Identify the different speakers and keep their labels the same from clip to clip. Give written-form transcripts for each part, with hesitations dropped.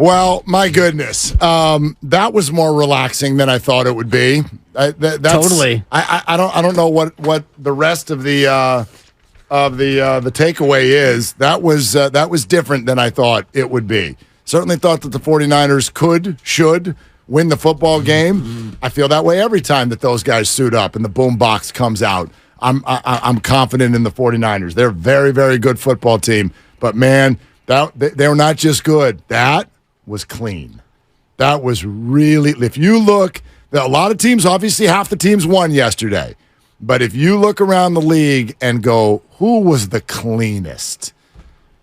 Speaker 1: Well, my goodness, that was more relaxing than I thought it would be.
Speaker 2: Totally.
Speaker 1: I don't know what the rest of the takeaway is. That was different than I thought it would be. Certainly thought that the 49ers should win the football game. Mm-hmm. I feel that way every time that those guys suit up and the boom box comes out. I'm confident in the 49ers. They're a very, very good football team. But, man, they're not just good. That was clean. That was really – if you look – a lot of teams, obviously half the teams won yesterday. But if you look around the league and go, who was the cleanest?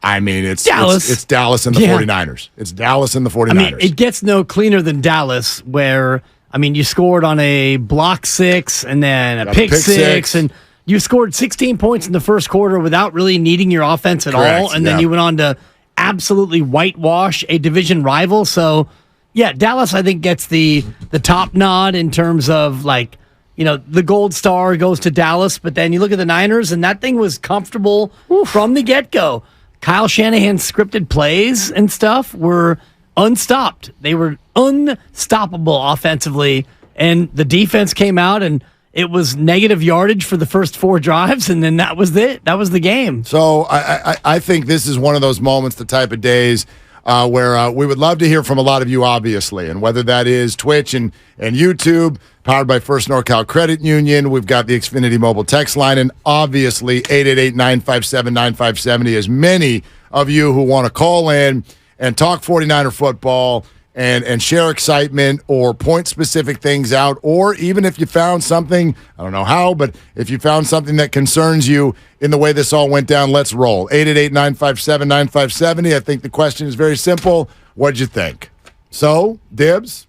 Speaker 1: I mean, it's Dallas. It's Dallas and the 49ers. It's Dallas and the 49ers.
Speaker 2: I mean, it gets no cleaner than Dallas where, I mean, you scored on a block 6 and then a pick six. And you scored 16 points in the first quarter without really needing your offense at all. And then you went on to absolutely whitewash a division rival. So, yeah, Dallas, I think, gets the top nod in terms of, like, you know, the gold star goes to Dallas. But then you look at the Niners, and that thing was comfortable from the get-go. Kyle Shanahan's scripted plays and stuff were unstopped. They were unstoppable offensively. And the defense came out, and it was negative yardage for the first 4 drives, and then that was it. That was the game.
Speaker 1: So I think this is one of those moments, the type of days where we would love to hear from a lot of you, obviously, and whether that is Twitch and YouTube, powered by First NorCal Credit Union. We've got the Xfinity mobile text line, and obviously 888-957-9570. As many of you who want to call in and talk 49er football and share excitement or point specific things out, or even if you found something, I don't know how, but if you found something that concerns you in the way this all went down, let's roll. 888-957-9570. I think the question is very simple. What'd you think? So, Dibs,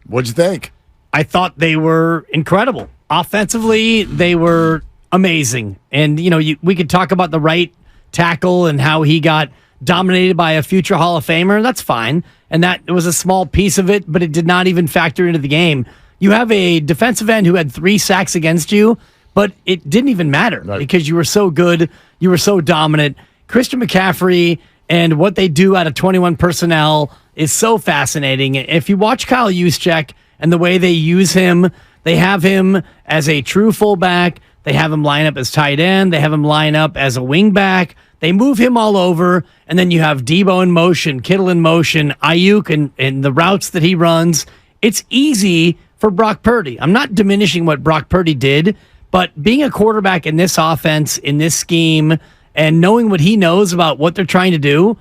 Speaker 1: what'd you think?
Speaker 2: I thought they were incredible. Offensively, they were amazing. And, you know, we could talk about the right tackle and how he got dominated by a future Hall of Famer. That's fine. And that was a small piece of it, but it did not even factor into the game. You have a defensive end who had 3 sacks against you, but it didn't even matter because you were so good. You were so dominant. Christian McCaffrey and what they do out of 21 personnel is so fascinating. If you watch Kyle Juszczyk and the way they use him, they have him as a true fullback. They have him line up as tight end. They have him line up as a wingback. They move him all over, and then you have Debo in motion, Kittle in motion, Ayuk and the routes that he runs. It's easy for Brock Purdy. I'm not diminishing what Brock Purdy did, but being a quarterback in this offense, in this scheme, and knowing what he knows about what they're trying to do,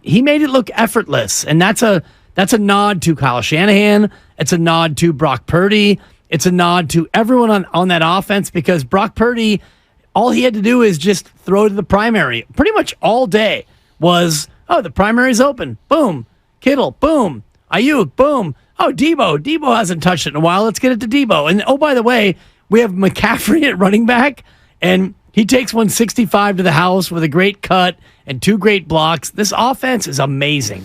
Speaker 2: he made it look effortless. And that's a nod to Kyle Shanahan. It's a nod to Brock Purdy. It's a nod to everyone on that offense, because Brock Purdy, all he had to do is just throw to the primary. Pretty much all day was, the primary's open. Boom. Kittle. Boom. Ayuk. Boom. Oh, Debo. Debo hasn't touched it in a while. Let's get it to Debo. And, oh, by the way, we have McCaffrey at running back, and he takes 165 to the house with a great cut and 2 great blocks. This offense is amazing.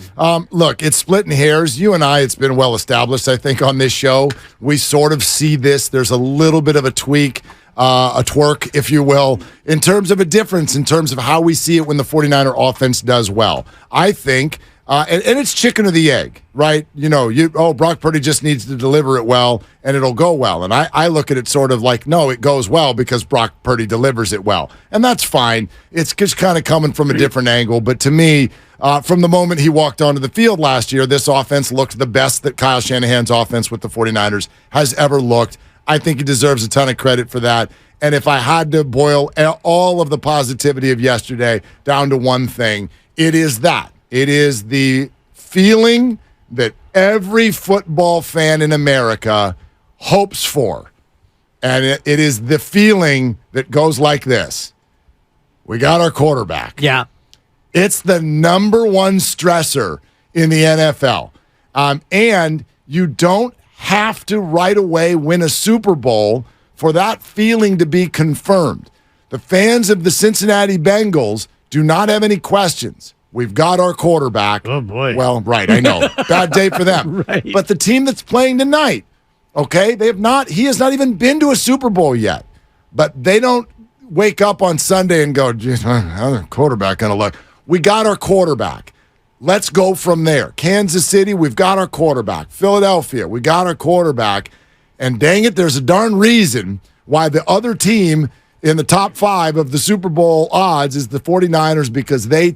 Speaker 1: Look, it's splitting hairs. You and I, it's been well established, I think, on this show. We sort of see this. There's a little bit of a tweak, a twerk, if you will, in terms of a difference, in terms of how we see it when the 49er offense does well. I think, and it's chicken or the egg, right? You know, Brock Purdy just needs to deliver it well, and it'll go well. And I look at it sort of like, no, it goes well because Brock Purdy delivers it well. And that's fine. It's just kind of coming from a different angle. But to me, from the moment he walked onto the field last year, this offense looked the best that Kyle Shanahan's offense with the 49ers has ever looked. I think he deserves a ton of credit for that. And if I had to boil all of the positivity of yesterday down to one thing, it is that. It is the feeling that every football fan in America hopes for. And it is the feeling that goes like this. We got our quarterback.
Speaker 2: Yeah.
Speaker 1: It's the number one stressor in the NFL. And you don't have to right away win a Super Bowl for that feeling to be confirmed. The fans of the Cincinnati Bengals do not have any questions. We've got our quarterback.
Speaker 2: Oh, boy.
Speaker 1: Well, right, I know. Bad day for them.
Speaker 2: Right.
Speaker 1: But the team that's playing tonight, okay, he has not even been to a Super Bowl yet. But they don't wake up on Sunday and go, geez, how's our quarterback going to look? We got our quarterback. let's go from there. Kansas City, we've got our quarterback. Philadelphia, we got our quarterback. And dang it, there's a darn reason why the other team in the top 5 of the Super Bowl odds is the 49ers, because they've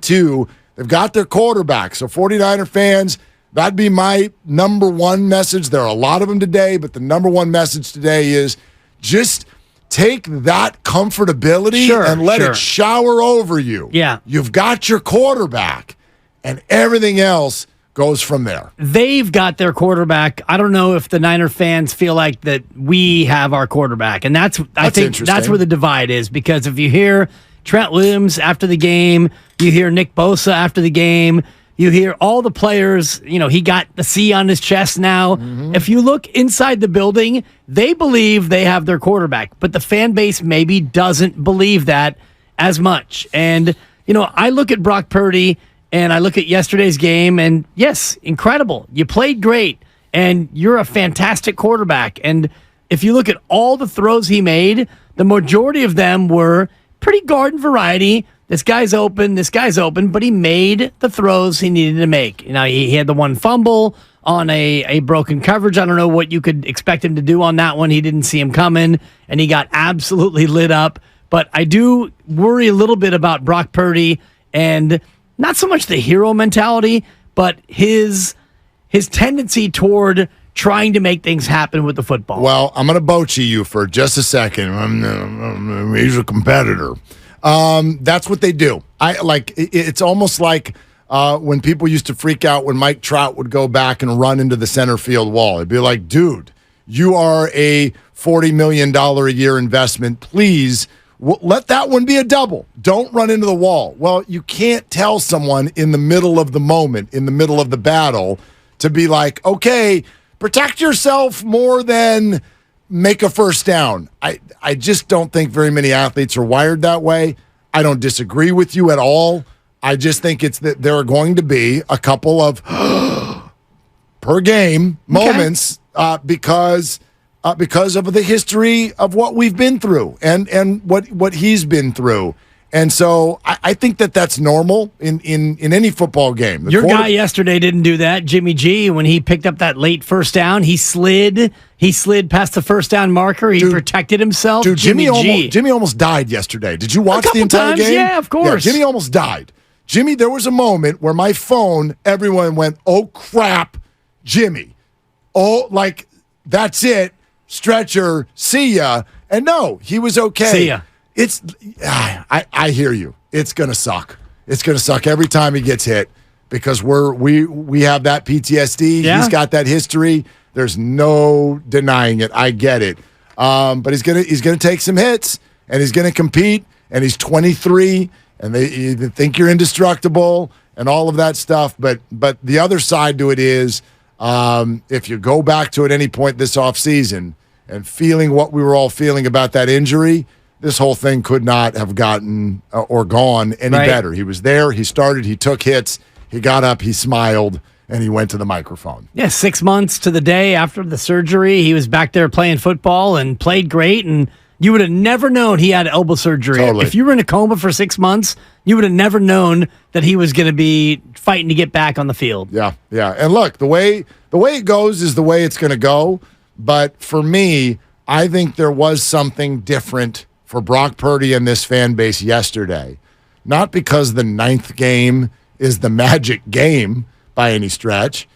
Speaker 1: got their quarterback. So 49er fans, that'd be my number one message. There are a lot of them today, but the number one message today is just take that comfortability and let it shower over you.
Speaker 2: Yeah.
Speaker 1: You've got your quarterback, and everything else goes from there.
Speaker 2: They've got their quarterback. I don't know if the Niner fans feel like that we have our quarterback. And I think that's where the divide is, because if you hear Trent Williams after the game, you hear Nick Bosa after the game, you hear all the players, he got the C on his chest now. Mm-hmm. If you look inside the building, they believe they have their quarterback, but the fan base maybe doesn't believe that as much. And, I look at Brock Purdy and I look at yesterday's game, and yes, incredible. You played great, and you're a fantastic quarterback. And if you look at all the throws he made, the majority of them were pretty garden variety. This guy's open, but he made the throws he needed to make. He had the one fumble on a broken coverage. I don't know what you could expect him to do on that one. He didn't see him coming, and he got absolutely lit up. But I do worry a little bit about Brock Purdy, and not so much the hero mentality, but his tendency toward trying to make things happen with the football.
Speaker 1: Well, I'm going to bochi you for just a second. He's a competitor. That's what they do. It's almost like when people used to freak out when Mike Trout would go back and run into the center field wall. It'd be like, dude, you are a $40 million a year investment. Please let that one be a double. Don't run into the wall. Well, you can't tell someone in the middle of the moment, in the middle of the battle, to be like, okay, protect yourself more than make a first down. I just don't think very many athletes are wired that way. I don't disagree with you at all. I just think it's that there are going to be a couple of per game moments because of the history of what we've been through and what he's been through. And so I think that's normal in any football game.
Speaker 2: Your guy yesterday didn't do that. Jimmy G, when he picked up that late first down, he slid past the first down marker. He protected himself.
Speaker 1: Dude, Jimmy almost died yesterday. Did you watch the entire game?
Speaker 2: Yeah, of course.
Speaker 1: Yeah, Jimmy almost died. Jimmy, there was a moment where my phone, everyone went, oh, crap, Jimmy. Oh, like, that's it. Stretcher, see ya. And no, he was okay.
Speaker 2: See ya.
Speaker 1: I hear you. It's gonna suck. It's gonna suck every time he gets hit because we have that PTSD.
Speaker 2: Yeah.
Speaker 1: He's got that history. There's no denying it. I get it. But he's gonna take some hits and he's gonna compete. And he's 23, and they think you're indestructible and all of that stuff. But the other side to it is, if you go back to at any point this offseason and feeling what we were all feeling about that injury, this whole thing could not have gotten or gone any better. He was there. He started. He took hits. He got up. He smiled, and he went to the microphone.
Speaker 2: Yeah, 6 months to the day after the surgery, he was back there playing football and played great, and you would have never known he had elbow surgery.
Speaker 1: Totally.
Speaker 2: If you were in a coma for 6 months, you would have never known that he was going to be fighting to get back on the field.
Speaker 1: Yeah. And look, the way it goes is the way it's going to go. But for me, I think there was something different for Brock Purdy and this fan base yesterday. Not because the 9th game is the magic game by any stretch.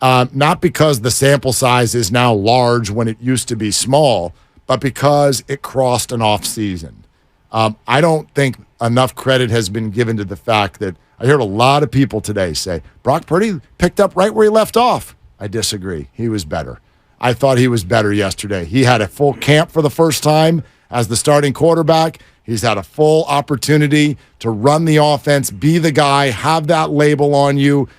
Speaker 1: Not because the sample size is now large when it used to be small, but because it crossed an off season. I don't think enough credit has been given to the fact that I heard a lot of people today say, Brock Purdy picked up right where he left off. I disagree. He was better. I thought he was better yesterday. He had a full camp for the first time as the starting quarterback. He's had a full opportunity to run the offense, be the guy, have that label on you,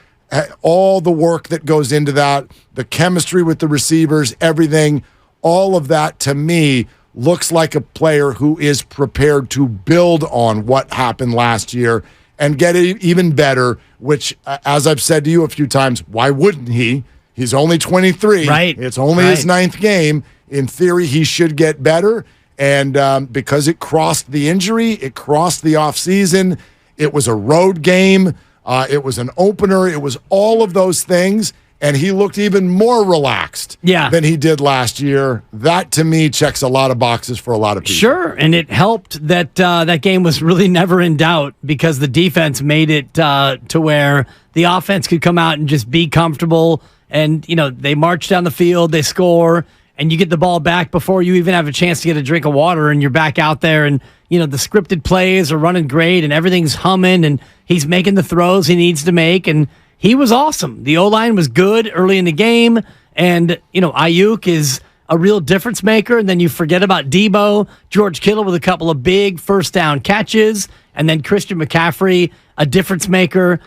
Speaker 1: all the work that goes into that, the chemistry with the receivers, everything, all of that to me looks like a player who is prepared to build on what happened last year and get it even better, which, as I've said to you a few times, why wouldn't he? He's only 23.
Speaker 2: Right.
Speaker 1: It's only his 9th game. In theory, he should get better. And because it crossed the injury, it crossed the offseason, it was a road game. It was an opener. It was all of those things. And he looked even more relaxed than he did last year. That, to me, checks a lot of boxes for a lot of people.
Speaker 2: Sure, and it helped that that game was really never in doubt because the defense made it to where the offense could come out and just be comfortable. And, they march down the field, they score, and you get the ball back before you even have a chance to get a drink of water, and you're back out there. And, the scripted plays are running great, and everything's humming, and he's making the throws he needs to make, and he was awesome. The O-line was good early in the game, and, Ayuk is a real difference maker, and then you forget about Debo, George Kittle with a couple of big first down catches, and then Christian McCaffrey, a difference maker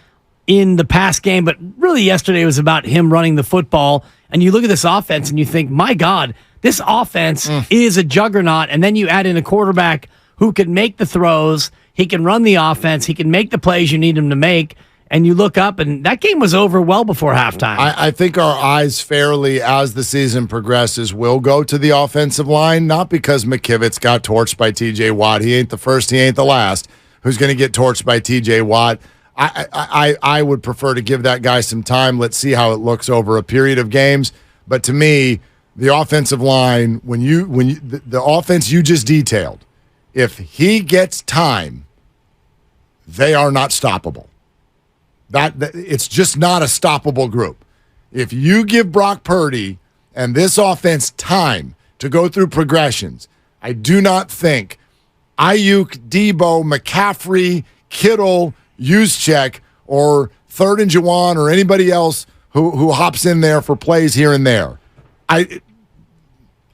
Speaker 2: in the past game, but really yesterday was about him running the football, and you look at this offense and you think, my God, this offense is a juggernaut, and then you add in a quarterback who can make the throws, he can run the offense, he can make the plays you need him to make, and you look up, and that game was over well before halftime.
Speaker 1: I think our eyes fairly, as the season progresses, will go to the offensive line, not because McKivitz got torched by T.J. Watt. He ain't the first, he ain't the last who's going to get torched by T.J. Watt. I would prefer to give that guy some time. Let's see how it looks over a period of games. But to me, the offensive line, the offense you just detailed, if he gets time, they are not stoppable. That it's just not a stoppable group. If you give Brock Purdy and this offense time to go through progressions, I do not think Ayuk, Debo, McCaffrey, Kittle, Juszczyk, or Third and Juwan, or anybody else who hops in there for plays here and there. I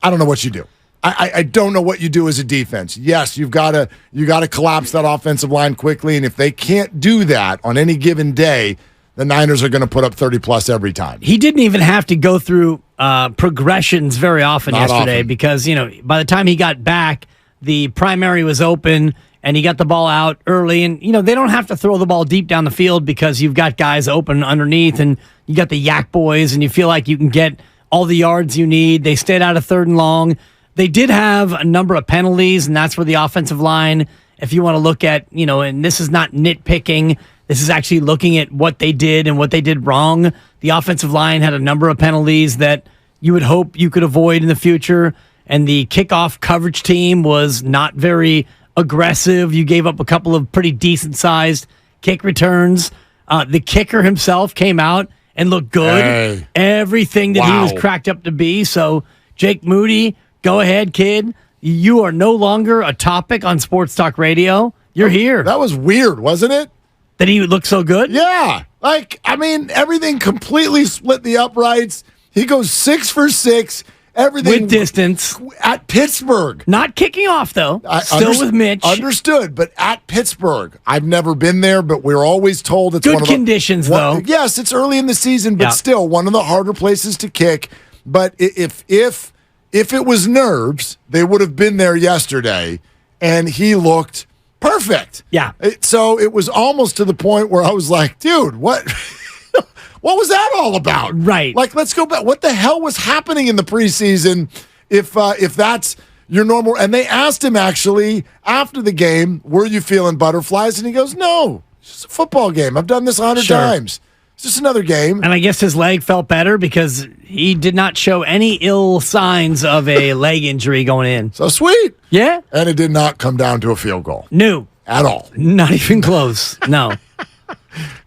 Speaker 1: don't know what you do. I don't know what you do as a defense. Yes, you got to collapse that offensive line quickly, and if they can't do that on any given day, the Niners are going to put up 30-plus every time.
Speaker 2: He didn't even have to go through progressions very often yesterday because, by the time he got back, the primary was open, and he got the ball out early. And, they don't have to throw the ball deep down the field because you've got guys open underneath, and you got the Yak Boys, and you feel like you can get all the yards you need. They stayed out of third and long. They did have a number of penalties, and that's where the offensive line, if you want to look at, and this is not nitpicking, this is actually looking at what they did and what they did wrong. The offensive line had a number of penalties that you would hope you could avoid in the future, and the kickoff coverage team was not very aggressive. You gave up a couple of pretty decent-sized kick returns. The kicker himself came out and looked good.
Speaker 1: Hey.
Speaker 2: Everything that he was cracked up to be. So, Jake Moody, go ahead, kid. You are no longer a topic on Sports Talk Radio. You're here.
Speaker 1: That was weird, wasn't it?
Speaker 2: That he looked so good?
Speaker 1: Yeah. Everything completely split the uprights. He goes 6 for 6. Everything
Speaker 2: with distance.
Speaker 1: At Pittsburgh.
Speaker 2: Not kicking off, though. Still with Mitch.
Speaker 1: Understood, but at Pittsburgh. I've never been there, but we're always told it's
Speaker 2: good
Speaker 1: one of the
Speaker 2: conditions, though.
Speaker 1: Yes, it's early in the season, but still one of the harder places to kick. But if it was nerves, they would have been there yesterday, and he looked perfect.
Speaker 2: Yeah.
Speaker 1: So it was almost to the point where I was like, dude, what? What was that all about?
Speaker 2: Right.
Speaker 1: Let's go back. What the hell was happening in the preseason if that's your normal? And they asked him, actually, after the game, were you feeling butterflies? And he goes, no, it's just a football game. I've done this 100 times. It's just another game.
Speaker 2: And I guess his leg felt better because he did not show any ill signs of a leg injury going in.
Speaker 1: So sweet.
Speaker 2: Yeah.
Speaker 1: And it did not come down to a field goal.
Speaker 2: No.
Speaker 1: At all.
Speaker 2: Not even close. No.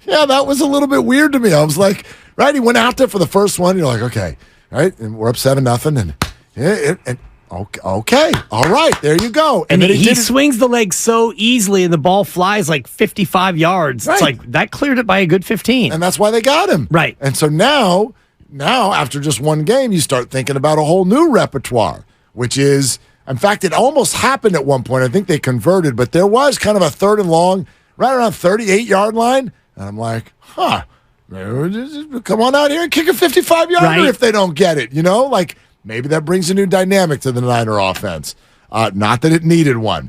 Speaker 1: Yeah, that was a little bit weird to me. I was like, right, he went out there for the first one. You're like, okay, right, and we're up 7-0, and okay, all right, there you go.
Speaker 2: And then he swings the leg so easily, and the ball flies like 55 yards. Right. It's like that cleared it by a good 15.
Speaker 1: And that's why they got him.
Speaker 2: Right.
Speaker 1: And so now after just one game, you start thinking about a whole new repertoire, which is, in fact, it almost happened at one point. I think they converted, but there was kind of a third and long, right around 38-yard line. And I'm like, come on out here and kick a 55-yarder if they don't get it. Maybe that brings a new dynamic to the Niner offense. Not that it needed one.